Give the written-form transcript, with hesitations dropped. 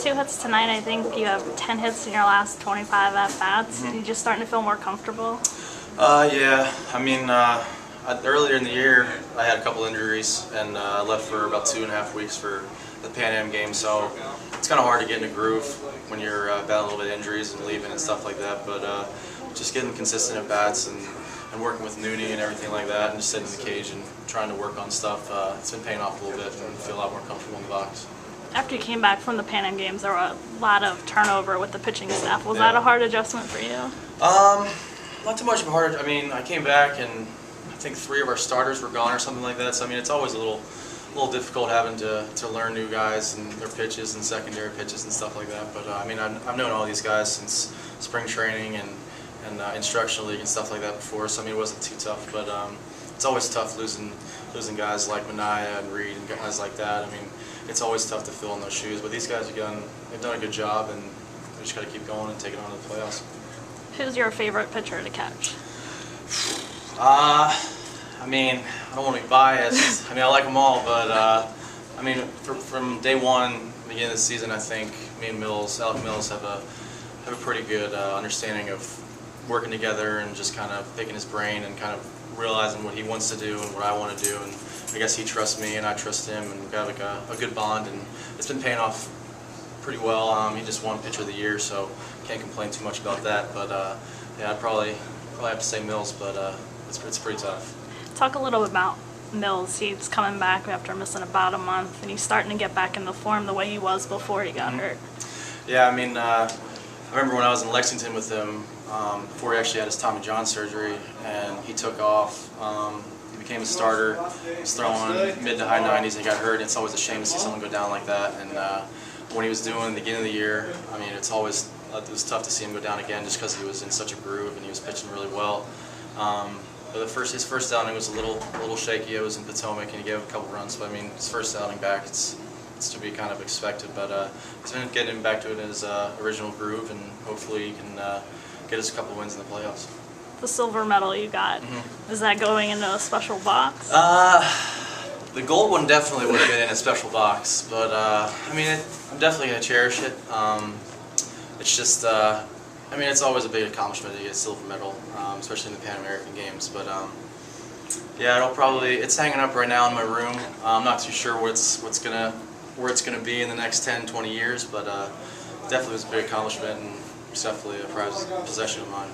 2 hits tonight. I think you have 10 hits in your last 25 at-bats. You just starting to feel more comfortable? Yeah. I mean, earlier in the year, I had a couple injuries and left for about 2.5 weeks for the Pan Am game, so it's kind of hard to get in a groove when you're battling with injuries and leaving and stuff like that, but just getting consistent at bats and working with Nooney and everything like that, and just sitting in the cage and trying to work on stuff, it's been paying off a little bit and feel a lot more comfortable in the box. After you came back from the Pan Am games, there were a lot of turnover with the pitching staff. Was that a hard adjustment for you? Not too much of a hard. I mean, I came back and I think 3 of our starters were gone or something like that. So I mean, it's always a little difficult having to learn new guys and their pitches and secondary pitches and stuff like that. But I mean, I've known all these guys since spring training and instructional league and stuff like that before. So I mean, it wasn't too tough. But it's always tough losing guys like Mania and Reed and guys like that. I mean, it's always tough to fill in those shoes. But these guys they've done a good job, and we just got to keep going and take it on to the playoffs. Who's your favorite pitcher to catch? I mean, I don't want to be biased. I mean, I like them all, but I mean, from day one, beginning of the season, I think me and Alec Mills, have a pretty good understanding of working together and just kind of picking his brain and kind of realizing what he wants to do and what I want to do. And I guess he trusts me and I trust him, and we've got like a good bond, and it's been paying off pretty well. He just won Pitcher of the Year, so can't complain too much about that. But yeah, I'd probably have to say Mills, but it's pretty tough. Talk a little bit about Mills. He's coming back after missing about a month, and he's starting to get back in the form the way he was before he got hurt. Yeah, I mean, I remember when I was in Lexington with him before he actually had his Tommy John surgery, and he took off. He became a starter. He was throwing mid to high 90s, and he got hurt. And it's always a shame to see someone go down like that. And when he was doing the beginning of the year, I mean, it was tough to see him go down again just because he was in such a groove and he was pitching really well. But his first outing was a little shaky. It was in Potomac, and he gave a couple runs. But I mean, his first outing back, it's to be kind of expected. But he's been getting him back to his original groove, and hopefully he can get us a couple wins in the playoffs. The silver medal you got, is that going into a special box? The gold one definitely would have been in a special box, but I mean, I'm definitely going to cherish it. It's just, I mean, it's always a big accomplishment to get a silver medal, especially in the Pan American Games. But yeah, it's hanging up right now in my room. I'm not too sure where it's gonna be in the next 10, 20 years, but definitely was a big accomplishment, and it's definitely a prized possession of mine.